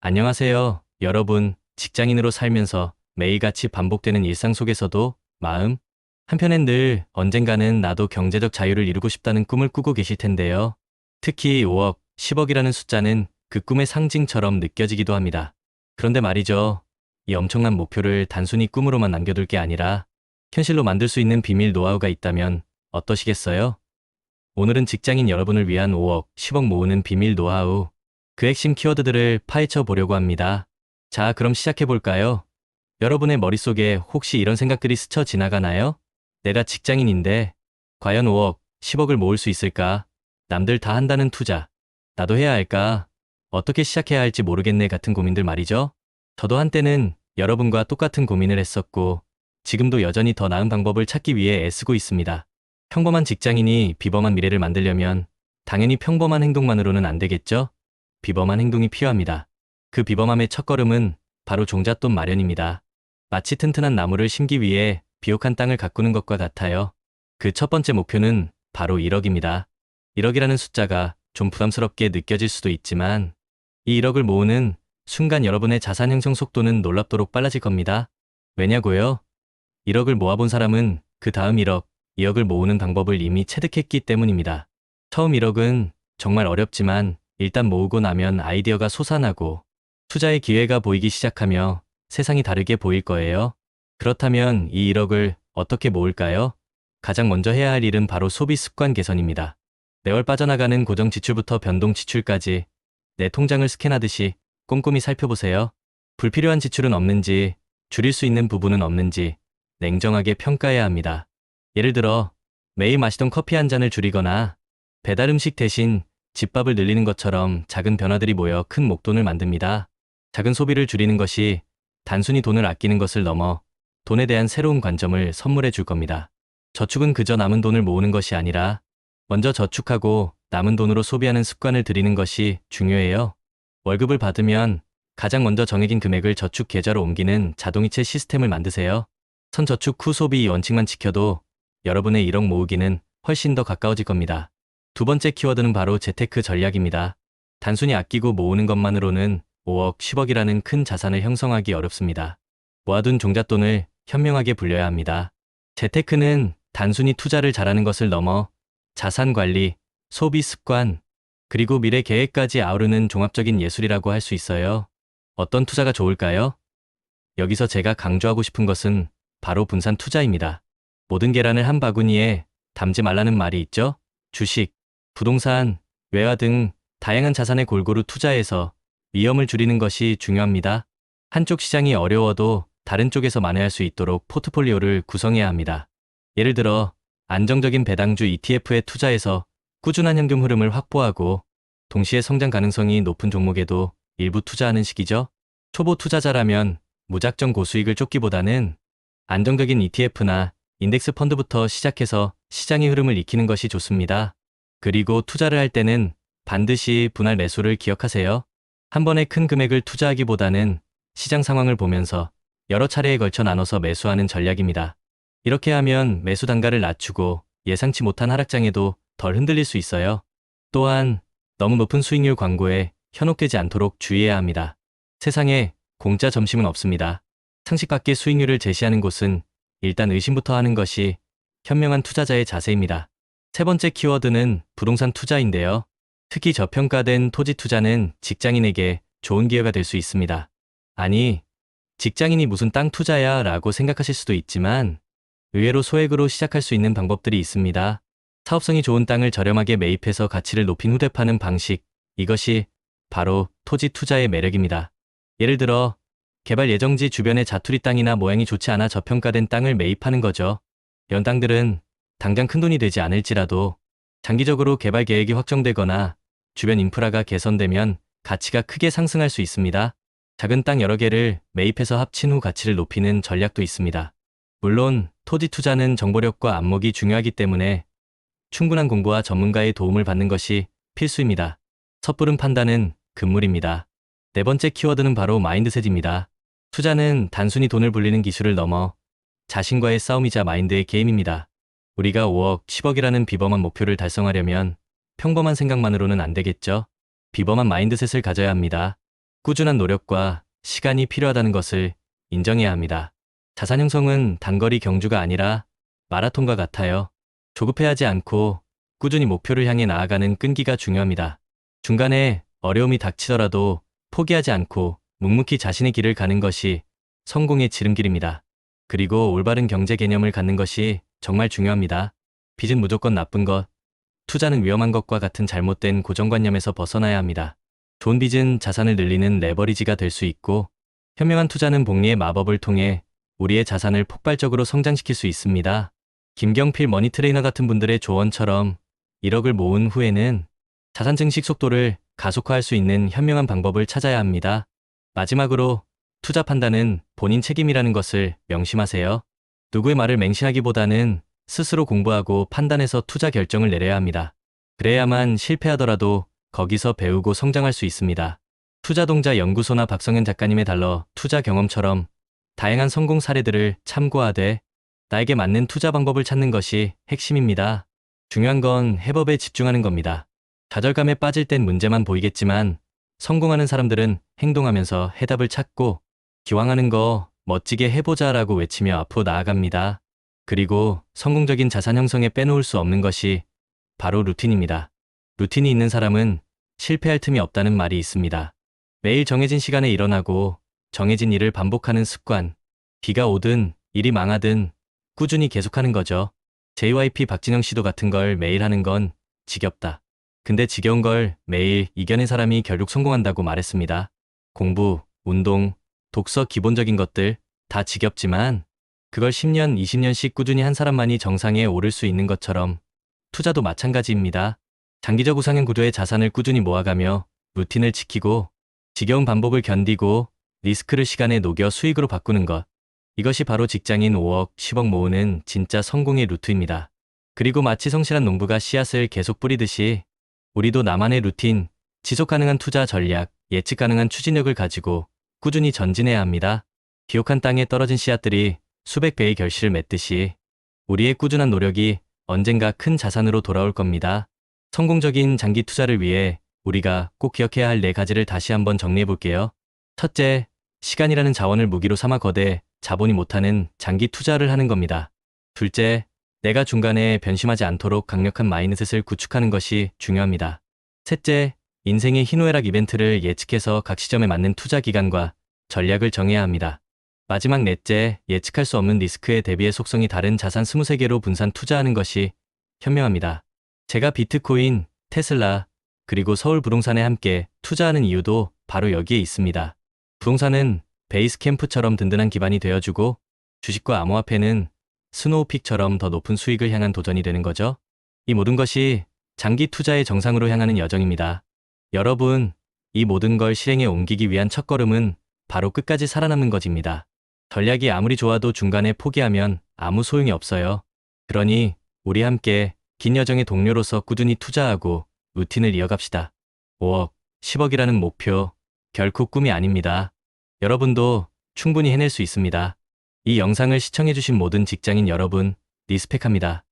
안녕하세요, 여러분. 직장인으로 살면서 매일같이 반복되는 일상 속에서도 한편엔 늘 언젠가는 나도 경제적 자유를 이루고 싶다는 꿈을 꾸고 계실 텐데요. 특히 5억, 10억이라는 숫자는 그 꿈의 상징처럼 느껴지기도 합니다. 그런데 말이죠. 이 엄청난 목표를 단순히 꿈으로만 남겨둘 게 아니라 현실로 만들 수 있는 비밀 노하우가 있다면 어떠시겠어요? 오늘은 직장인 여러분을 위한 5억, 10억 모으는 비밀 노하우, 그 핵심 키워드들을 파헤쳐 보려고 합니다. 자, 그럼 시작해 볼까요? 여러분의 머릿속에 혹시 이런 생각들이 스쳐 지나가나요? 내가 직장인인데 과연 5억, 10억을 모을 수 있을까? 남들 다 한다는 투자, 나도 해야 할까? 어떻게 시작해야 할지 모르겠네 같은 고민들 말이죠. 저도 한때는 여러분과 똑같은 고민을 했었고 지금도 여전히 더 나은 방법을 찾기 위해 애쓰고 있습니다. 평범한 직장인이 비범한 미래를 만들려면 당연히 평범한 행동만으로는 안 되겠죠? 비범한 행동이 필요합니다. 그 비범함의 첫걸음은 바로 종잣돈 마련입니다. 마치 튼튼한 나무를 심기 위해 비옥한 땅을 가꾸는 것과 같아요. 그 첫 번째 목표는 바로 1억입니다. 1억이라는 숫자가 좀 부담스럽게 느껴질 수도 있지만 이 1억을 모으는 순간 여러분의 자산 형성 속도는 놀랍도록 빨라질 겁니다. 왜냐고요? 1억을 모아본 사람은 그 다음 1억, 2억을 모으는 방법을 이미 체득했기 때문입니다. 처음 1억은 정말 어렵지만 일단 모으고 나면 아이디어가 솟아나고 투자의 기회가 보이기 시작하며 세상이 다르게 보일 거예요. 그렇다면 이 1억을 어떻게 모을까요? 가장 먼저 해야 할 일은 바로 소비 습관 개선입니다. 매월 빠져나가는 고정 지출부터 변동 지출까지 내 통장을 스캔하듯이 꼼꼼히 살펴보세요. 불필요한 지출은 없는지, 줄일 수 있는 부분은 없는지 냉정하게 평가해야 합니다. 예를 들어 매일 마시던 커피 한 잔을 줄이거나 배달 음식 대신 집밥을 늘리는 것처럼 작은 변화들이 모여 큰 목돈을 만듭니다. 작은 소비를 줄이는 것이 단순히 돈을 아끼는 것을 넘어 돈에 대한 새로운 관점을 선물해 줄 겁니다. 저축은 그저 남은 돈을 모으는 것이 아니라 먼저 저축하고 남은 돈으로 소비하는 습관을 들이는 것이 중요해요. 월급을 받으면 가장 먼저 정해진 금액을 저축 계좌로 옮기는 자동이체 시스템을 만드세요. 선저축 후 소비 이 원칙만 지켜도 여러분의 1억 모으기는 훨씬 더 가까워질 겁니다. 두 번째 키워드는 바로 재테크 전략입니다. 단순히 아끼고 모으는 것만으로는 5억, 10억이라는 큰 자산을 형성하기 어렵습니다. 모아둔 종잣돈을 현명하게 불려야 합니다. 재테크는 단순히 투자를 잘하는 것을 넘어 자산 관리, 소비 습관, 그리고 미래 계획까지 아우르는 종합적인 예술이라고 할 수 있어요. 어떤 투자가 좋을까요? 여기서 제가 강조하고 싶은 것은 바로 분산 투자입니다. 모든 계란을 한 바구니에 담지 말라는 말이 있죠? 주식, 부동산, 외화 등 다양한 자산에 골고루 투자해서 위험을 줄이는 것이 중요합니다. 한쪽 시장이 어려워도 다른 쪽에서 만회할 수 있도록 포트폴리오를 구성해야 합니다. 예를 들어 안정적인 배당주 ETF에 투자해서 꾸준한 현금 흐름을 확보하고 동시에 성장 가능성이 높은 종목에도 일부 투자하는 식이죠. 초보 투자자라면 무작정 고수익을 쫓기보다는 안정적인 ETF나 인덱스 펀드부터 시작해서 시장의 흐름을 익히는 것이 좋습니다. 그리고 투자를 할 때는 반드시 분할 매수를 기억하세요. 한 번에 큰 금액을 투자하기보다는 시장 상황을 보면서 여러 차례에 걸쳐 나눠서 매수하는 전략입니다. 이렇게 하면 매수 단가를 낮추고 예상치 못한 하락장에도 덜 흔들릴 수 있어요. 또한 너무 높은 수익률 광고에 현혹되지 않도록 주의해야 합니다. 세상에 공짜 점심은 없습니다. 상식 밖의 수익률을 제시하는 곳은 일단 의심부터 하는 것이 현명한 투자자의 자세입니다. 세 번째 키워드는 부동산 투자인데요. 특히 저평가된 토지 투자는 직장인에게 좋은 기회가 될 수 있습니다. 아니, 직장인이 무슨 땅 투자야 라고 생각하실 수도 있지만 의외로 소액으로 시작할 수 있는 방법들이 있습니다. 사업성이 좋은 땅을 저렴하게 매입해서 가치를 높인 후 되파는 방식, 이것이 바로 토지 투자의 매력입니다. 예를 들어 개발 예정지 주변의 자투리 땅이나 모양이 좋지 않아 저평가된 땅을 매입하는 거죠. 이런 땅들은 당장 큰돈이 되지 않을지라도 장기적으로 개발 계획이 확정되거나 주변 인프라가 개선되면 가치가 크게 상승할 수 있습니다. 작은 땅 여러 개를 매입해서 합친 후 가치를 높이는 전략도 있습니다. 물론 토지 투자는 정보력과 안목이 중요하기 때문에 충분한 공부와 전문가의 도움을 받는 것이 필수입니다. 섣부른 판단은 금물입니다. 네 번째 키워드는 바로 마인드셋입니다. 투자는 단순히 돈을 불리는 기술을 넘어 자신과의 싸움이자 마인드의 게임입니다. 우리가 5억, 10억이라는 비범한 목표를 달성하려면 평범한 생각만으로는 안 되겠죠. 비범한 마인드셋을 가져야 합니다. 꾸준한 노력과 시간이 필요하다는 것을 인정해야 합니다. 자산 형성은 단거리 경주가 아니라 마라톤과 같아요. 조급해하지 않고 꾸준히 목표를 향해 나아가는 끈기가 중요합니다. 중간에 어려움이 닥치더라도 포기하지 않고 묵묵히 자신의 길을 가는 것이 성공의 지름길입니다. 그리고 올바른 경제 개념을 갖는 것이 정말 중요합니다. 빚은 무조건 나쁜 것, 투자는 위험한 것과 같은 잘못된 고정관념에서 벗어나야 합니다. 좋은 빚은 자산을 늘리는 레버리지가 될 수 있고, 현명한 투자는 복리의 마법을 통해 우리의 자산을 폭발적으로 성장시킬 수 있습니다. 김경필 머니 트레이너 같은 분들의 조언처럼 1억을 모은 후에는 자산 증식 속도를 가속화할 수 있는 현명한 방법을 찾아야 합니다. 마지막으로 투자 판단은 본인 책임이라는 것을 명심하세요. 누구의 말을 맹신하기보다는 스스로 공부하고 판단해서 투자 결정을 내려야 합니다. 그래야만 실패하더라도 거기서 배우고 성장할 수 있습니다. 투자동자 연구소나 박성현 작가님의 달러 투자 경험처럼 다양한 성공 사례들을 참고하되 나에게 맞는 투자 방법을 찾는 것이 핵심입니다. 중요한 건 해법에 집중하는 겁니다. 좌절감에 빠질 땐 문제만 보이겠지만 성공하는 사람들은 행동하면서 해답을 찾고 기왕하는 거 멋지게 해보자라고 외치며 앞으로 나아갑니다. 그리고 성공적인 자산 형성에 빼놓을 수 없는 것이 바로 루틴입니다. 루틴이 있는 사람은 실패할 틈이 없다는 말이 있습니다. 매일 정해진 시간에 일어나고 정해진 일을 반복하는 습관, 비가 오든 일이 망하든 꾸준히 계속하는 거죠. JYP 박진영 씨도 같은 걸 매일 하는 건 지겹다. 근데 지겨운 걸 매일 이겨낸 사람이 결국 성공한다고 말했습니다. 공부, 운동, 독서 기본적인 것들 다 지겹지만 그걸 10년, 20년씩 꾸준히 한 사람만이 정상에 오를 수 있는 것처럼 투자도 마찬가지입니다. 장기적 우상향 구조의 자산을 꾸준히 모아가며 루틴을 지키고 지겨운 반복을 견디고 리스크를 시간에 녹여 수익으로 바꾸는 것. 이것이 바로 직장인 5억, 10억 모으는 진짜 성공의 루트입니다. 그리고 마치 성실한 농부가 씨앗을 계속 뿌리듯이 우리도 나만의 루틴, 지속 가능한 투자 전략, 예측 가능한 추진력을 가지고 꾸준히 전진해야 합니다. 비옥한 땅에 떨어진 씨앗들이 수백 배의 결실을 맺듯이 우리의 꾸준한 노력이 언젠가 큰 자산으로 돌아올 겁니다. 성공적인 장기 투자를 위해 우리가 꼭 기억해야 할 4가지를 다시 한번 정리해 볼게요. 첫째, 시간이라는 자원을 무기로 삼아 거대 자본이 못하는 장기 투자를 하는 겁니다. 둘째, 내가 중간에 변심하지 않도록 강력한 마인드셋을 구축하는 것이 중요합니다. 셋째, 인생의 희노애락 이벤트를 예측해서 각 시점에 맞는 투자 기간과 전략을 정해야 합니다. 마지막 넷째, 예측할 수 없는 리스크에 대비해 속성이 다른 자산 23개로 분산 투자하는 것이 현명합니다. 제가 비트코인, 테슬라, 그리고 서울 부동산에 함께 투자하는 이유도 바로 여기에 있습니다. 부동산은 베이스 캠프처럼 든든한 기반이 되어주고 주식과 암호화폐는 스노우픽처럼 더 높은 수익을 향한 도전이 되는 거죠. 이 모든 것이 장기 투자의 정상으로 향하는 여정입니다. 여러분, 이 모든 걸 실행에 옮기기 위한 첫걸음은 바로 끝까지 살아남는 것입니다. 전략이 아무리 좋아도 중간에 포기하면 아무 소용이 없어요. 그러니 우리 함께 긴 여정의 동료로서 꾸준히 투자하고 루틴을 이어갑시다. 5억, 10억이라는 목표, 결코 꿈이 아닙니다. 여러분도 충분히 해낼 수 있습니다. 이 영상을 시청해주신 모든 직장인 여러분, 리스펙합니다.